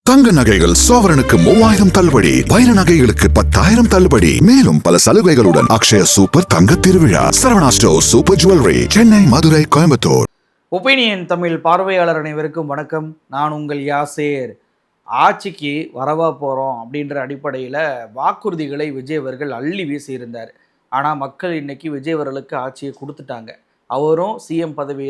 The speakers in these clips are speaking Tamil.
தங்க நகைகள் சோவரனுக்கு 3000 தள்ளுபடி, வைர நகைகளுக்கு 10,000 தள்ளுபடி, மேலும் பல சலுகைகளுடன் அக்ஷய சூப்பர் தங்க திருவிழா. Saravana store super jewellery, Chennai, Madurai, Coimbatore. Opinion Tamil பார்வையாளர் அனைவருக்கும் வணக்கம். நான் உங்கள் யாசேர். ஆட்சிக்கு வரவா போகிறோம் அப்படின்ற அடிப்படையில் வாக்குறுதிகளை விஜய் அவர்கள் அள்ளி வீசியிருந்தார். ஆனால் மக்கள் இன்னைக்கு விஜய் அவர்களுக்கு ஆட்சியை கொடுத்துட்டாங்க. அவரும் சிஎம் பதவி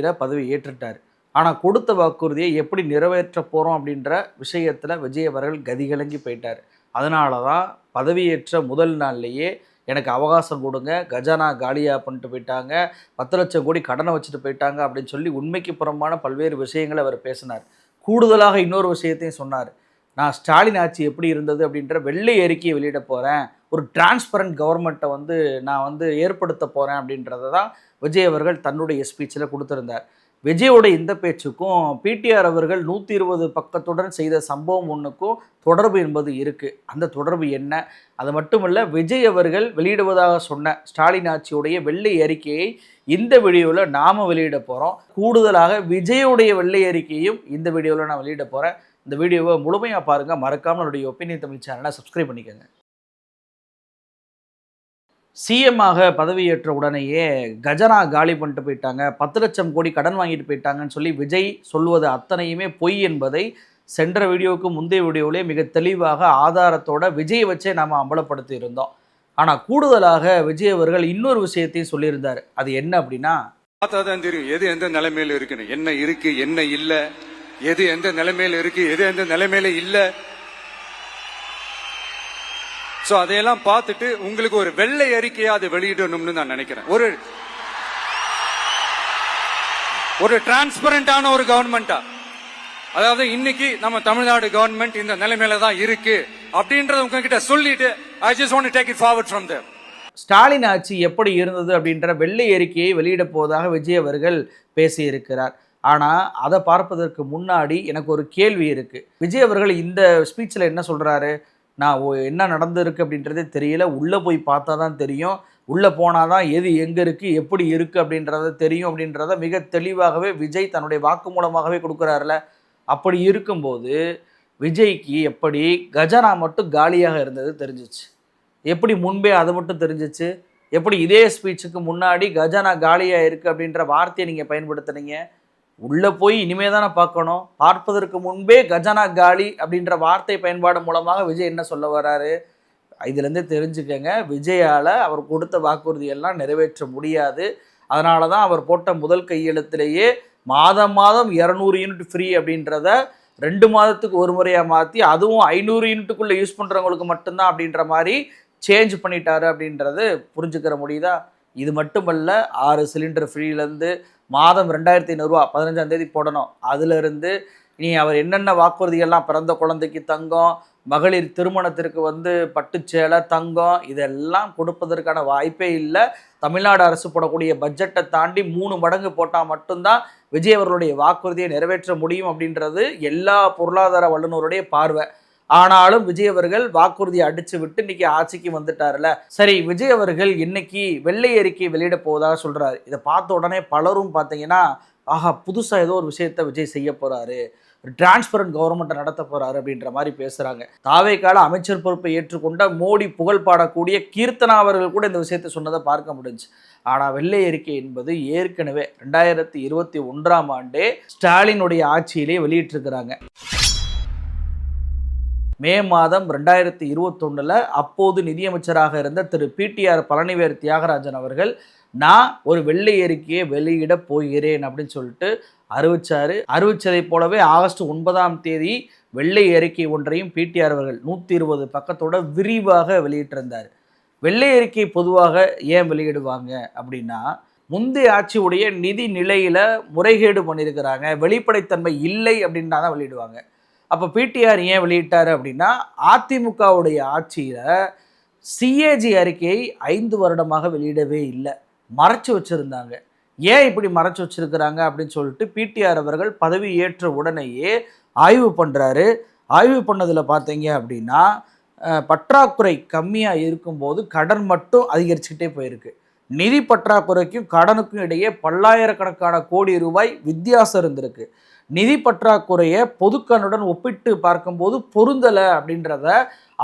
ஏற்றுட்டார். ஆனால் கொடுத்த வாக்குறுதியை எப்படி நிறைவேற்ற போகிறோம் அப்படின்ற விஷயத்தில் விஜய் அவர்கள் கதிகலங்கி போயிட்டார். அதனால தான் பதவியேற்ற முதல் நாள்லேயே எனக்கு அவகாசம் கொடுங்க, கஜானா காலியாக பண்ணிட்டு போயிட்டாங்க, 10 லட்சம் கோடி கடனை வச்சுட்டு போயிட்டாங்க அப்படின்னு சொல்லி உண்மைக்கு புறம்பான பல்வேறு விஷயங்களை அவர் பேசினார். கூடுதலாக இன்னொரு விஷயத்தையும் சொன்னார். நான் ஸ்டாலின் ஆட்சி எப்படி இருந்தது அப்படின்ற வெள்ளை அறிக்கையை வெளியிட போகிறேன், ஒரு டிரான்ஸ்பரண்ட் கவர்மெண்ட்டை நான் ஏற்படுத்த போகிறேன் அப்படின்றத தான் விஜய் அவர்கள் தன்னுடைய ஸ்பீச்சில் கொடுத்துருந்தார். விஜயோட இந்த பேச்சுக்கும் பிடிஆர் அவர்கள் 120 பக்கத்துடன் செய்த சம்பவம் ஒன்றுக்கும் தொடர்பு என்பது இருக்குது. அந்த தொடர்பு என்ன? அது மட்டுமல்ல, விஜய் அவர்கள் வெளியிடுவதாக சொன்ன ஸ்டாலின் ஆட்சியுடைய வெள்ளை அறிக்கையை இந்த வீடியோவில் நாம் வெளியிட போகிறோம். கூடுதலாக விஜயோடைய வெள்ளை அறிக்கையும் இந்த வீடியோவில் நான் வெளியிட போகிறேன். இந்த வீடியோவை முழுமையாக பாருங்கள். மறக்காமல் என்னுடைய ஒப்பீனியன் தமிழ் சேனலை சப்ஸ்கிரைப் பண்ணிக்கோங்க. சிஎம்மாக பதவியேற்ற உடனேயே கஜனா காலி பண்ணிட்டு போயிட்டாங்க, 10 லட்சம் கோடி கடன் வாங்கிட்டு போயிட்டாங்கன்னு சொல்லி விஜய் சொல்வது அத்தனையுமே பொய் என்பதை சென்ற வீடியோவுக்கு முந்தைய வீடியோவிலே மிக தெளிவாக ஆதாரத்தோட விஜய் வச்சே நாம் அம்பலப்படுத்தி இருந்தோம். ஆனால் கூடுதலாக விஜய் அவர்கள் இன்னொரு விஷயத்தையும் சொல்லியிருந்தார். அது என்ன அப்படின்னா, பார்த்தா தான் தெரியும் எது எந்த நிலைமையில இருக்குன்னு, என்ன இருக்கு என்ன இல்ல, எது எந்த நிலைமையில இருக்கு எது எந்த நிலைமையில இல்ல. சோ அதையெல்லாம் பார்த்துட்டு உங்களுக்கு ஒரு வெள்ளை அறிக்கையா அதை வெளியிடணும்னு நான் நினைக்கிறேன். ஒரு டிரான்ஸ்பரண்டான ஒரு கவர்மெண்டா, அதாவது இன்னைக்கு நம்ம தமிழ்நாடு கவர்மெண்ட் இந்த நிலைமையில தான் இருக்கு அப்படின்றத உங்ககிட்ட சொல்லிட்டு I just want to take it forward from there. Stalin ஆட்சி எப்படி இருந்தது அப்படின்ற வெள்ளை அறிக்கையை வெளியிட போவதாக விஜய் அவர்கள் பேசியிருக்கிறார். ஆனால் அதை பார்ப்பதற்கு முன்னாடி எனக்கு ஒரு கேள்வி இருக்குது. விஜய் அவர்கள் இந்த ஸ்பீச்சில் என்ன சொல்கிறாரு? நான் என்ன நடந்திருக்கு அப்படின்றதே தெரியல, உள்ளே போய் பார்த்தா தான் தெரியும், உள்ளே போனால் தான் எது எங்கே இருக்குது எப்படி இருக்குது அப்படின்றத தெரியும் அப்படின்றத மிக தெளிவாகவே விஜய் தன்னுடைய வாக்கு மூலமாகவே கொடுக்குறாருல. அப்படி இருக்கும்போது விஜய்க்கு எப்படி கஜானா மட்டும் காலியாக இருந்தது தெரிஞ்சிச்சு? எப்படி முன்பே அது மட்டும் தெரிஞ்சிச்சு? எப்படி இதே ஸ்பீச்சுக்கு முன்னாடி கஜானா காலியாக இருக்குது அப்படின்ற வார்த்தையை நீங்கள் பயன்படுத்துனீங்க? உள்ளே போய் இனிமே தானே பார்க்கணும். பார்ப்பதற்கு முன்பே கஜானா காலி அப்படின்ற வார்த்தை பயன்பாடு மூலமாக விஜய் என்ன சொல்ல வராரு? இதுலேருந்தே தெரிஞ்சுக்கங்க, விஜயால் அவர் கொடுத்த வாக்குறுதியெல்லாம் நிறைவேற்ற முடியாது. அதனால தான் அவர் போட்ட முதல் கையெழுத்திலேயே மாதம் 200 யூனிட் ஃப்ரீ அப்படின்றத 2 மாதத்துக்கு ஒரு முறையாக மாற்றி, அதுவும் 500 யூனிட்டுக்குள்ளே யூஸ் பண்ணுறவங்களுக்கு மட்டும்தான் அப்படின்ற மாதிரி சேஞ்ச் பண்ணிட்டாரு அப்படின்றது புரிஞ்சுக்கிற முடியுதா? இது மட்டுமல்ல, 6 சிலிண்டர் ஃப்ரீலேருந்து மாதம் 2,500 ரூபா 15ஆம் தேதி போடணும். அதிலிருந்து இனி அவர் என்னென்ன வாக்குறுதிகள்லாம், பிறந்த குழந்தைக்கு தங்கம், மகளிர் திருமணத்திற்கு பட்டுச்சேலை, தங்கம், இதெல்லாம் கொடுப்பதற்கான வாய்ப்பே இல்லை. தமிழ்நாடு அரசு போடக்கூடிய பட்ஜெட்டை தாண்டி 3 மடங்கு போட்டால் மட்டும்தான் விஜய் அவர்களுடைய வாக்குறுதியை நிறைவேற்ற முடியும் அப்படின்றது எல்லா பொருளாதார வல்லுநருடைய பார்வை. ஆனாலும் விஜய் அவர்கள் வாக்குறுதியை அடிச்சு விட்டு இன்னைக்கு ஆட்சிக்கு வந்துட்டார்ல. சரி, விஜய் அவர்கள் இன்னைக்கு வெள்ளை அறிக்கை வெளியிட போவதாக சொல்றாரு. இதை பார்த்த உடனே பலரும் பார்த்தீங்கன்னா, ஆஹா, புதுசாக ஏதோ ஒரு விஷயத்தை விஜய் செய்ய போறாரு, டிரான்ஸ்பரண்ட் கவர்மெண்ட்டை நடத்த போறாரு அப்படின்ற மாதிரி பேசுறாங்க. தாவேக்கால அமைச்சர் பொறுப்பை ஏற்றுக்கொண்ட மோடி புகழ் பாடக்கூடிய கீர்த்தனா அவர்கள் கூட இந்த விஷயத்தை சொன்னதை பார்க்க முடிஞ்சு. ஆனால் வெள்ளை அறிக்கை என்பது ஏற்கனவே 2021ஆம் ஆண்டே ஸ்டாலினுடைய ஆட்சியிலே வெளியிட்டிருக்கிறாங்க. மே மாதம் 2021 அப்போது நிதியமைச்சராக இருந்த திரு பிடிஆர் பழனிவேல் தியாகராஜன் அவர்கள், நான் ஒரு வெள்ளை அறிக்கையை வெளியிட போகிறேன் அப்படின்னு சொல்லிட்டு அறிவிச்சதை போலவே ஆகஸ்ட் 9ஆம் தேதி வெள்ளை அறிக்கை ஒன்றையும் பிடிஆர் அவர்கள் 120 பக்கத்தோட விரிவாக வெளியிட்டிருந்தார். வெள்ளை அறிக்கை பொதுவாக ஏன் வெளியிடுவாங்க அப்படின்னா, முந்தைய ஆட்சியுடைய நிதி நிலையில் முறைகேடு பண்ணியிருக்கிறாங்க, வெளிப்படைத்தன்மை இல்லை அப்படின்னா தான் வெளியிடுவாங்க. அப்போ பிடிஆர் ஏன் வெளியிட்டார் அப்படின்னா, அதிமுகவுடைய ஆட்சியில் சிஏஜி அறிக்கையை 5 வருடமாக வெளியிடவே இல்லை, மறைச்சு வச்சுருந்தாங்க. ஏன் இப்படி மறைச்சு வச்சுருக்கிறாங்க அப்படின்னு சொல்லிட்டு பிடிஆர் அவர்கள் பதவி ஏற்ற உடனேயே ஆய்வு பண்ணுறாரு. ஆய்வு பண்ணதில் பார்த்தீங்க அப்படின்னா, பற்றாக்குறை கம்மியாக இருக்கும்போது கடன் மட்டும் அதிகரிச்சுக்கிட்டே போயிருக்கு. நிதி பற்றாக்குறைக்கும் கடனுக்கும் இடையே பல்லாயிரக்கணக்கான கோடி ரூபாய் வித்தியாசம் இருந்திருக்கு. நிதி பற்றாக்குறையை பொதுக்கனுடன் ஒப்பிட்டு பார்க்கும்போது பொருந்தலை அப்படின்றத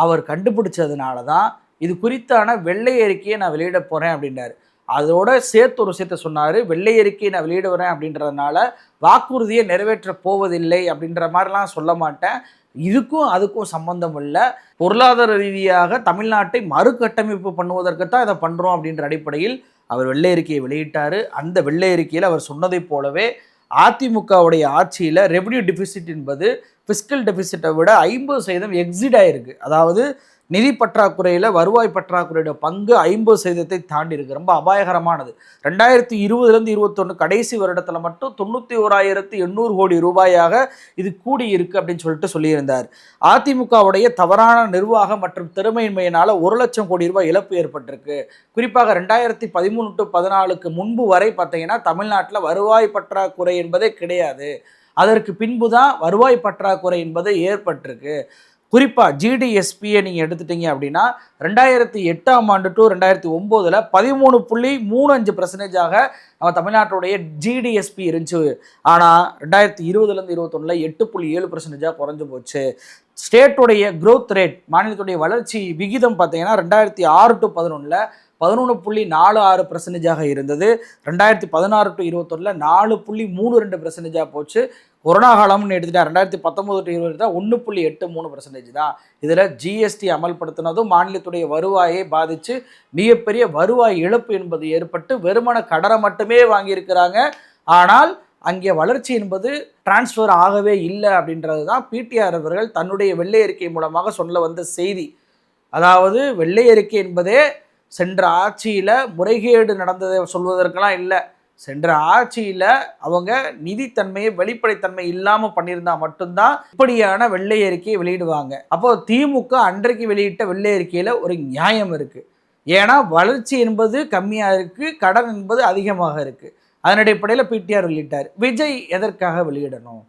அவர் கண்டுபிடிச்சதுனால தான் இது குறித்தான வெள்ளை அறிக்கையை நான் வெளியிட போகிறேன் அப்படின்றாரு. அதோட சேர்த்து ஒரு விஷயத்தை சொன்னார், வெள்ளை அறிக்கையை நான் வெளியிட வரேன் அப்படின்றதுனால வாக்குறுதியை நிறைவேற்ற போவதில்லை அப்படின்ற மாதிரிலாம் சொல்ல மாட்டேன், இதுக்கும் அதுக்கும் சம்பந்தம் இல்லை, பொருளாதார ரீதியாக தமிழ்நாட்டை மறுகட்டமைப்பு பண்ணுவதற்கு தான் இதை பண்ணுறோம் அப்படின்ற அடிப்படையில் அவர் வெள்ளை அறிக்கையை வெளியிட்டார். அந்த வெள்ளை அறிக்கையில் அவர் சொன்னதை போலவே அதிமுகவுடைய ஆட்சியில் ரெவென்யூ டெபிசிட் என்பது ஃபிஸ்கல் டெபிசிட்டை விட 50% எக்ஸிட் ஆகிருக்கு. அதாவது நிதி பற்றாக்குறையில் வருவாய் பற்றாக்குறையோட பங்கு 50% தாண்டி இருக்கு. ரொம்ப அபாயகரமானது. 2020 21 கடைசி வருடத்தில் மட்டும் 91,800 கோடி ரூபாயாக இது கூடி இருக்கு அப்படின்னு சொல்லிட்டு சொல்லியிருந்தார். அதிமுகவுடைய தவறான நிர்வாகம் மற்றும் திறமையின்மையினால 1 லட்சம் கோடி ரூபாய் இழப்பு ஏற்பட்டிருக்கு. குறிப்பாக 2013 to 14 முன்பு வரை பார்த்தீங்கன்னா தமிழ்நாட்டில் வருவாய் பற்றாக்குறை என்பதே கிடையாது. அதற்கு பின்பு தான் வருவாய் பற்றாக்குறை என்பது ஏற்பட்டிருக்கு. குறிப்பாக ஜிடிஎஸ்பியை நீங்கள் எடுத்துட்டீங்க அப்படின்னா 2008ஆம் ஆண்டு டு 2009 13.35% நம்ம தமிழ்நாட்டுடைய ஜிடிஎஸ்பி இருந்துச்சு. ஆனால் 2020 21 8.7% குறைஞ்சு போச்சு. ஸ்டேட்டுடைய க்ரோத் ரேட், மாநிலத்துடைய வளர்ச்சி விகிதம் பார்த்தீங்கன்னா 2006 to 11 11.46% இருந்தது. 2016 to 21 4.32% போச்சு. கொரோனா காலம்னு எடுத்துட்டா 2019 to 20 1.83% தான். இதில் ஜிஎஸ்டி அமல்படுத்தினதும் மாநிலத்துடைய வருவாயை பாதித்து மிகப்பெரிய வருவாய் இழப்பு என்பது ஏற்பட்டு வெறுமன கடனை மட்டுமே வாங்கியிருக்கிறாங்க. ஆனால் அங்கே வளர்ச்சி என்பது டிரான்ஸ்ஃபர் ஆகவே இல்லை அப்படின்றது தான் பிடிஆர் அவர்கள் தன்னுடைய வெள்ளை அறிக்கை மூலமாக சொல்ல வந்த செய்தி. அதாவது வெள்ளை அறிக்கை என்பதே சென்ற ஆட்சியில் முறைகேடு நடந்ததை சொல்வதற்கெல்லாம் இல்லை, சென்ற ஆட்சியில் அவங்க நிதித்தன்மையை வெளிப்படைத்தன்மை இல்லாமல் பண்ணியிருந்தால் மட்டும்தான் இப்படியான வெள்ளை அறிக்கையை வெளியிடுவாங்க. அப்போ திமுக அன்றைக்கு வெளியிட்ட வெள்ளை அறிக்கையில் ஒரு நியாயம் இருக்குது. ஏன்னா வளர்ச்சி என்பது கம்மியாக இருக்குது, கடன் என்பது அதிகமாக இருக்குது. அதன் அடிப்படையில் பிடிஆர் வெளியிட்டார். விஜய் எதற்காக வெளியிடணும்?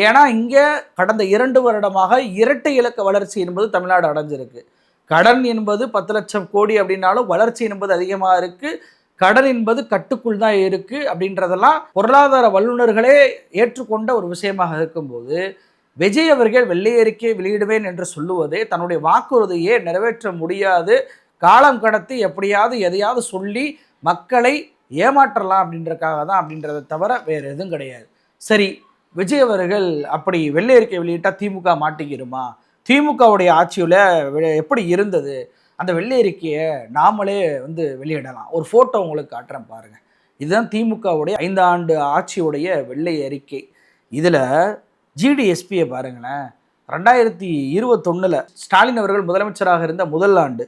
ஏன்னா இங்கே கடந்த 2 வருடமாக இரட்டை இலக்க வளர்ச்சி என்பது தமிழ்நாடு அடைஞ்சிருக்கு. கடன் என்பது 10 லட்சம் கோடி அப்படின்னாலும் வளர்ச்சி என்பது அதிகமாக இருக்குது, கடன் என்பது கட்டுக்குள் தான் இருக்குது அப்படின்றதெல்லாம் பொருளாதார வல்லுநர்களே ஏற்றுக்கொண்ட ஒரு விஷயமாக இருக்கும்போது விஜய் அவர்கள் வெள்ளை அறிக்கையை வெளியிடுவேன் என்று சொல்லுவதே தன்னுடைய வாக்குறுதியை நிறைவேற்ற முடியாது, காலம் கடத்தி எப்படியாவது எதையாவது சொல்லி மக்களை ஏமாற்றலாம் அப்படின்றக்காக தான் அப்படின்றத தவிர வேறு எதுவும் கிடையாது. சரி, விஜய் அவர்கள் அப்படி வெள்ளை அறிக்கை வெளியிட்டால் திமுக மாட்டிக்கிருமா? திமுகவுடைய ஆட்சியில் எப்படி இருந்தது? அந்த வெள்ளை அறிக்கையை நாமளே வெளியிடலாம். ஒரு ஃபோட்டோ உங்களுக்கு காட்டுறேன் பாருங்கள். இதுதான் திமுகவுடைய 5 ஆண்டு ஆட்சியுடைய வெள்ளை அறிக்கை. இதில் ஜிடிஎஸ்பியை பாருங்களேன். 2021 ஸ்டாலின் அவர்கள் முதலமைச்சராக இருந்த முதல் ஆண்டு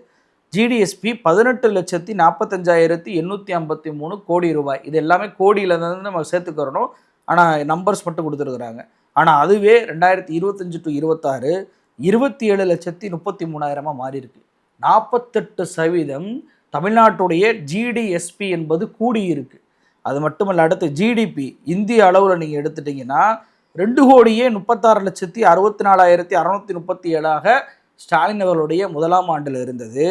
ஜிடிஎஸ்பி 18,45,853 கோடி ரூபாய். இது எல்லாமே கோடியில் இருந்து நம்ம சேர்த்துக்கிறணும், ஆனால் நம்பர்ஸ் மட்டும் கொடுத்துருக்குறாங்க. ஆனால் அதுவே 2025 to 26 27,33,000 மாறி இருக்கு. 48% தமிழ்நாட்டுடைய ஜிடிஎஸ்பி என்பது கூடியிருக்கு. அது மட்டுமல்ல, அடுத்து ஜிடிபி இந்திய அளவில் நீங்கள் எடுத்துட்டிங்கன்னா 2,64,64,637 ஸ்டாலின் அவர்களுடைய முதலாம் ஆண்டில் இருந்தது.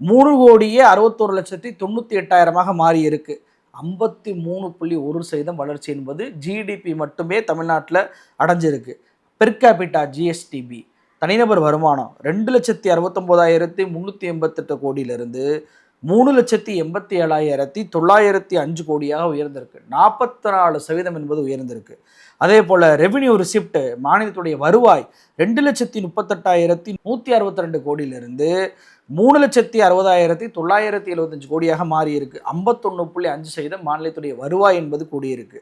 3,61,98,000 மாறி இருக்கு. 53.1% வளர்ச்சி என்பது ஜிடிபி மட்டுமே தமிழ்நாட்டில் அடைஞ்சிருக்கு. பெர் கேபிட்டா ஜிஎஸ்டிபி தனிநபர் வருமானம் 2,69,388 கோடியிலிருந்து 3,87,905 கோடியாக உயர்ந்திருக்கு. 44% என்பது உயர்ந்திருக்கு. அதே போல் ரெவென்யூ ரிசிப்ட், மாநிலத்துடைய வருவாய் 2,38,162 கோடியிலிருந்து 3,60,975 கோடியாக மாறி இருக்கு. 51.5% மாநிலத்துடைய வருவாய் என்பது கூடியிருக்கு.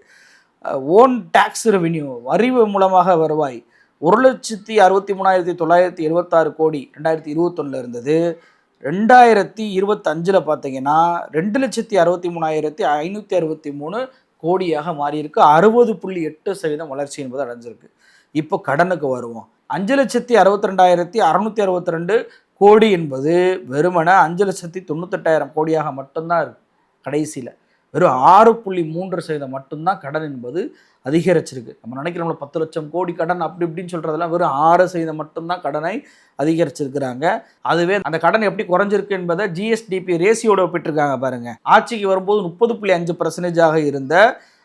ஓன் டாக்ஸ் ரெவென்யூ, வரி மூலமாக வருவாய் 1,63,976 கோடி 2021 இருந்தது. 2025 பார்த்தீங்கன்னா 2,63,563 கோடியாக மாறியிருக்கு. 60.8% வளர்ச்சி என்பது அடைஞ்சிருக்கு. இப்போ கடனுக்கு வருவோம். 5,62,662 கோடி என்பது வெறுமனை 5,98,000 கோடியாக மட்டும்தான் இருக்கு. கடைசியில் வெறும் 6.3% மட்டும்தான் கடன் என்பது அதிகரிச்சிருக்கு. நம்ம நினைக்கிறோம்ல 10 லட்சம் கோடி கடன் அப்படி இப்படின்னு சொல்கிறதெல்லாம் வெறும் 6% மட்டும்தான் கடனை அதிகரிச்சிருக்கிறாங்க. அதுவே அந்த கடன் எப்படி குறைஞ்சிருக்கு என்பதை ஜிஎஸ்டிபி ரேசியோட ஒப்பிட்டிருக்காங்க பாருங்க. ஆட்சிக்கு வரும்போது 30.5% இருந்த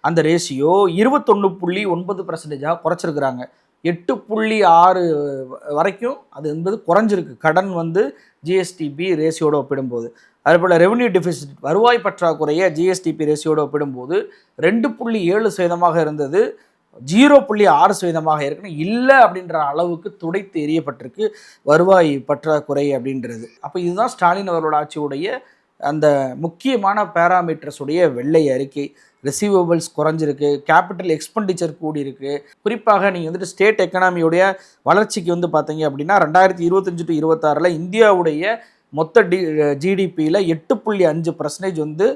அந்த ரேஷியோ 21.9% குறைச்சிருக்கிறாங்க. 8.6 வரைக்கும் அது என்பது குறைஞ்சிருக்கு கடன் வந்து ஜிஎஸ்டிபி ரேஷியோட ஒப்பிடும்போது. அதேபோல் ரெவன்யூ டெபிசிட் வருவாய் பற்றாக்குறைய ஜிஎஸ்டிபி ரேஷியோட ஒப்பிடும்போது 2.7% இருந்தது 0.6% இருக்குன்னு இல்லை அப்படின்ற அளவுக்கு துடைத்து எறியப்பட்டிருக்கு வருவாய் பற்றாக்குறை அப்படின்றது. அப்போ இதுதான் ஸ்டாலின் அவர்களோட ஆட்சியுடைய அந்த முக்கியமான பேராமீட்டர்ஸ் உடைய வெள்ளை அறிக்கை. ரிசீவபிள்ஸ் குறைஞ்சிருக்கு, கேபிட்டல் எக்ஸ்பெண்டிச்சர் கூடியிருக்கு. குறிப்பாக நீங்கள் வந்துட்டு ஸ்டேட் எக்கனாமியோடைய வளர்ச்சிக்கு வந்து பார்த்தீங்க அப்படின்னா 2025 to 26 இந்தியாவுடைய மொத்த ஜிடிபியில் 8.5% வந்து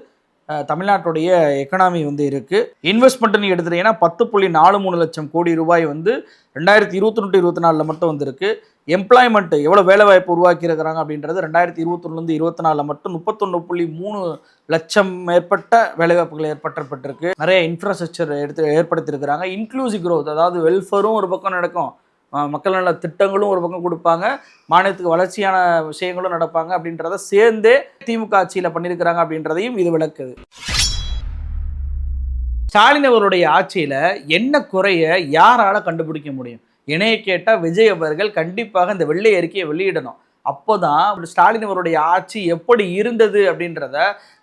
தமிழ்நாட்டுடைய எக்கனாமி வந்து இருக்குது. இன்வெஸ்ட்மெண்ட்னு எடுத்துட்டீங்கன்னா 10.43 லட்சம் கோடி ரூபாய் வந்து 2021-24 மட்டும் வந்திருக்கு. எம்ப்ளாய்மெண்ட் எவ்வளோ வேலைவாய்ப்பு உருவாக்கி இருக்கிறாங்க அப்படின்றது 2021 24 மட்டும் 31.3 லட்சம் மேற்பட்ட வேலைவாய்ப்புகள் ஏற்பட்டிருக்கு. நிறைய இன்ஃப்ராஸ்ட்ரக்சர் ஏற்படுத்தியிருக்கிறாங்க. இன்க்ளூசிவ் க்ரோத், அதாவது வெல்ஃபேரும் ஒரு பக்கம் நடக்கும், மக்கள் நல திட்டங்களும் ஒரு பக்கம் கொடுப்பாங்க, மாநிலத்துக்கு வளர்ச்சியான விஷயங்களும் நடப்பாங்க அப்படின்றத சேர்ந்தே திமுக ஆட்சியில் பண்ணியிருக்கிறாங்க அப்படின்றதையும் இது விளக்குது. ஸ்டாலின் அவருடைய ஆட்சியில் என்ன குறைய யாரால கண்டுபிடிக்க முடியும்? இணைய கேட்டால் விஜய் அவர்கள் கண்டிப்பாக இந்த வெள்ளை அறிக்கையை வெளியிடணும். அப்போதான் ஸ்டாலின் அவருடைய ஆட்சி எப்படி இருந்தது அப்படின்றத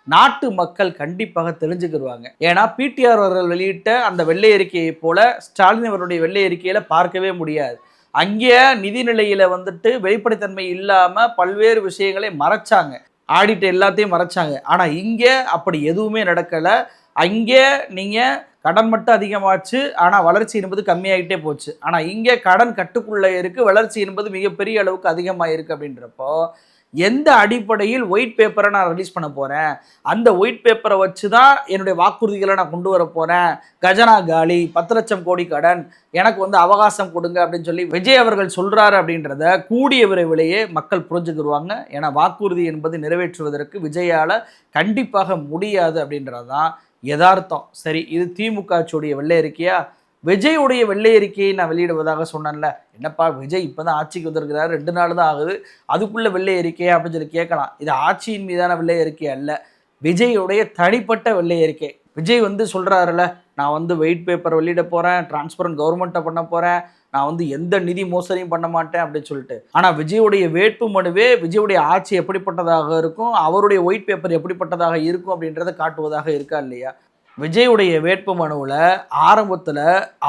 நாட்டு மக்கள் கண்டிப்பாக தெரிஞ்சுக்கிடுவாங்க. ஏன்னா பிடிஆர் அவர்கள் வெளியிட்ட அந்த வெள்ளை அறிக்கையை போல ஸ்டாலின் அவருடைய வெள்ளை அறிக்கையில பார்க்கவே முடியாது. அங்கே நிதிநிலையில வந்துட்டு வெளிப்படைத்தன்மை இல்லாம பல்வேறு விஷயங்களை மறைச்சாங்க, ஆடிட் எல்லாத்தையும் மறைச்சாங்க. ஆனா இங்கே அப்படி எதுவுமே நடக்கல. அங்கே நீங்க கடன் மட்டும் அதிகமாச்சு, ஆனால் வளர்ச்சி என்பது கம்மியாகிட்டே போச்சு. ஆனால் இங்கே கடன் கட்டுக்குள்ளே இருக்குது, வளர்ச்சி என்பது மிகப்பெரிய அளவுக்கு அதிகமாக இருக்குது. அப்படின்றப்போ எந்த அடிப்படையில் ஒயிட் பேப்பரை நான் ரிலீஸ் பண்ண போகிறேன், அந்த ஒயிட் பேப்பரை வச்சு தான் என்னுடைய வாக்குறுதிகளை நான் கொண்டு வர போகிறேன், கஜனா காலி, 10 லட்சம் கோடி கடன், எனக்கு வந்து அவகாசம் கொடுங்க அப்படின்னு சொல்லி விஜய் அவர்கள் சொல்கிறாரு அப்படின்றத கூடிய விரைவிலேயே மக்கள் புரிஞ்சுக்கிடுவாங்க. ஏன்னா வாக்குறுதி என்பது நிறைவேற்றுவதற்கு விஜயால் கண்டிப்பாக முடியாது அப்படின்றது தான் யதார்த்தம். சரி, இது திமுக ஆட்சியுடைய வெள்ளை அறிக்கையா? விஜயுடைய வெள்ளை அறிக்கையை நான் வெளியிடுவதாக சொன்னேன்ல, என்னப்பா விஜய் இப்போ தான் ஆட்சிக்கு வந்திருக்கிறாரு, 2 நாள் தான் ஆகுது, அதுக்குள்ளே வெள்ளை அறிக்கையா அப்படின்னு சொல்லி கேட்கலாம். இது ஆட்சியின் மீதான வெள்ளை அறிக்கை அல்ல, விஜயுடைய தனிப்பட்ட வெள்ளை அறிக்கை. விஜய் வந்து சொல்கிறாருல, நான் வந்து வெயிட் பேப்பர் வெளியிட போகிறேன், டிரான்ஸ்பரண்ட் கவர்மெண்ட்டை பண்ண போகிறேன், நான் வந்து எந்த நிதி மோசடியும் பண்ண மாட்டேன் அப்படின்னு சொல்லிட்டு. ஆனால் விஜயுடைய வேட்பு மனுவே விஜயுடைய ஆட்சி எப்படிப்பட்டதாக இருக்கும், அவருடைய ஒயிட் பேப்பர் எப்படிப்பட்டதாக இருக்கும் அப்படின்றத காட்டுவதாக இருக்கா இல்லையா? விஜயுடைய வேட்பு மனுவில் ஆரம்பத்தில்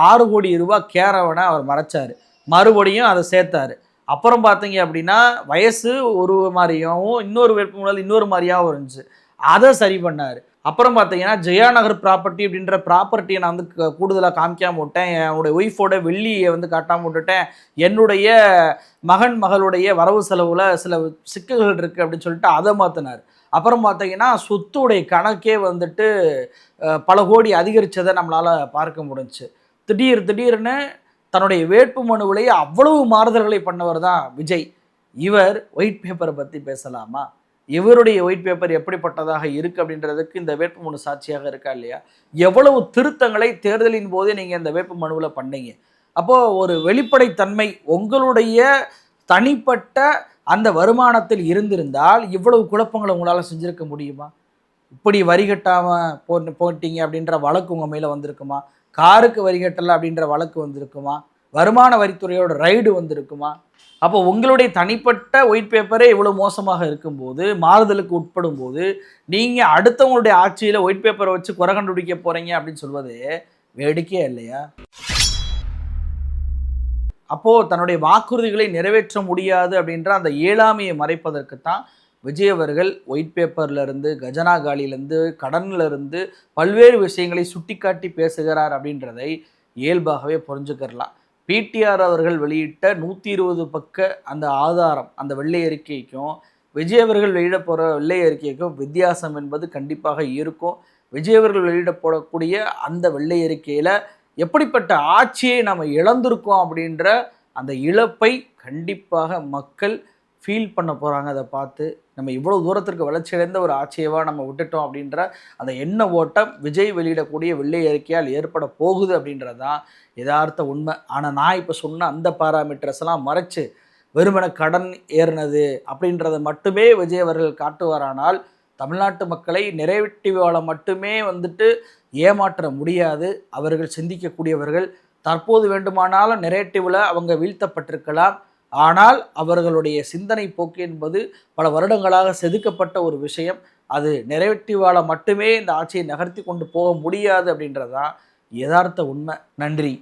6 கோடி ரூபாய் கேரவனை அவர் மறைச்சார், மறுபடியும் அதை சேர்த்தாரு. அப்புறம் பார்த்தீங்க அப்படின்னா வயசு ஒரு மாதிரியாகவும் இன்னொரு வேட்பு மனுவில் இன்னொரு மாதிரியாகவும் இருந்துச்சு, அதை சரி பண்ணார். அப்புறம் பார்த்தீங்கன்னா ஜெயா நகர் ப்ராப்பர்ட்டி அப்படின்ற ப்ராப்பர்ட்டியை நான் வந்து கூடுதலாக காமிக்காமல் விட்டேன், என்னுடைய ஒய்ஃபோட வெள்ளியை வந்து காட்டாமல் விட்டுட்டேன், என்னுடைய மகளுடைய வரவு செலவில் சில சிக்கல்கள் இருக்குது அப்படின்னு சொல்லிட்டு அதை மாற்றினார். அப்புறம் பார்த்தீங்கன்னா சொத்துடைய கணக்கே வந்துட்டு பல கோடி அதிகரித்ததை நம்மளால் பார்க்க முடிஞ்சுச்சு. திடீர்னு தன்னுடைய வேட்பு மனுவிலேயே அவ்வளவு மாறுதல்களை பண்ணவர் தான் விஜய். இவர் ஒயிட் பேப்பரை பற்றி பேசலாமா? இவருடைய ஒயிட் பேப்பர் எப்படிப்பட்டதாக இருக்குது அப்படின்றதுக்கு இந்த வேட்புமனு சாட்சியாக இருக்கா இல்லையா? எவ்வளவு திருத்தங்களை தேர்தலின் போதே நீங்கள் இந்த வேட்பு மனுவில் பண்ணீங்க. அப்போது ஒரு வெளிப்படைத்தன்மை உங்களுடைய தனிப்பட்ட அந்த வருமானத்தில் இருந்திருந்தால் இவ்வளவு குழப்பங்களை உங்களால் செஞ்சுருக்க முடியுமா? இப்படி வரி கட்டாமல் போட்டீங்க அப்படின்ற வழக்கு உங்கள் மேலே வந்திருக்குமா? காருக்கு வரி கட்டலை அப்படின்ற வழக்கு வந்திருக்குமா? வருமான வரித்துறையோட ரைடு வந்திருக்குமா? அப்போ உங்களுடைய தனிப்பட்ட ஒயிட் பேப்பரே இவ்வளோ மோசமாக இருக்கும்போது, மாறுதலுக்கு உட்படும் போது, நீங்கள் அடுத்தவங்களுடைய ஆட்சியில் ஒயிட் பேப்பரை வச்சு குறை கண்டுபிடிக்க போகிறீங்க அப்படின்னு சொல்வது வேடிக்கையா இல்லையா? அப்போது தன்னுடைய வாக்குறுதிகளை நிறைவேற்ற முடியாது அப்படின்ற அந்த இயலாமையை மறைப்பதற்கு தான் விஜய் அவர்கள் ஒயிட் பேப்பர்லேருந்து, கஜனா காலியிலேருந்து, கடன்லேருந்து பல்வேறு விஷயங்களை சுட்டிக்காட்டி பேசுகிறார் அப்படின்றதை இயல்பாகவே புரிஞ்சுக்கிறலாம். பிடிஆர் அவர்கள் வெளியிட்ட 120 பக்க அந்த ஆதாரம், அந்த வெள்ளை அறிக்கைக்கும் விஜய் அவர்கள் வெளியிட போகிற வெள்ளை அறிக்கைக்கும் வித்தியாசம் என்பது கண்டிப்பாக இருக்கும். விஜய் அவர்கள் வெளியிட போடக்கூடிய அந்த வெள்ளை அறிக்கையில் எப்படிப்பட்ட ஆட்சியை நம்ம இழந்திருக்கோம் அப்படின்ற அந்த இழப்பை கண்டிப்பாக மக்கள் ஃபீல் பண்ண போகிறாங்க. அதை பார்த்து நம்ம இவ்வளோ தூரத்திற்கு வளர்ச்சியடைந்த ஒரு ஆட்சியவா நம்ம விட்டுட்டோம் அப்படின்ற அந்த எண்ண ஓட்டம் விஜய் வெளியிடக்கூடிய வெள்ளை அறிக்கையால் ஏற்பட போகுது அப்படின்றது தான் யதார்த்த உண்மை. ஆனால் நான் இப்போ சொன்ன அந்த பாராமீட்டர்ஸ் எல்லாம் மறைச்சு வெறுமன கடன் ஏறினது அப்படின்றத மட்டுமே விஜய் அவர்கள் காட்டுவாரானால் தமிழ்நாட்டு மக்களை நிறைவேற்றிவாள மட்டுமே வந்துட்டு ஏமாற்ற முடியாது. அவர்கள் சிந்திக்கக்கூடியவர்கள். தற்போது வேண்டுமானாலும் நெரேட்டிவில் அவங்க வீழ்த்தப்பட்டிருக்கலாம். ஆனால் அவர்களுடைய சிந்தனை போக்கு என்பது பல வருடங்களாக செதுக்கப்பட்ட ஒரு விஷயம். அது நிறைவேற்றிவாள மட்டுமே இந்த ஆட்சியை நகர்த்தி கொண்டு போக முடியாது அப்படின்றதான் யதார்த்த உண்மை. நன்றி.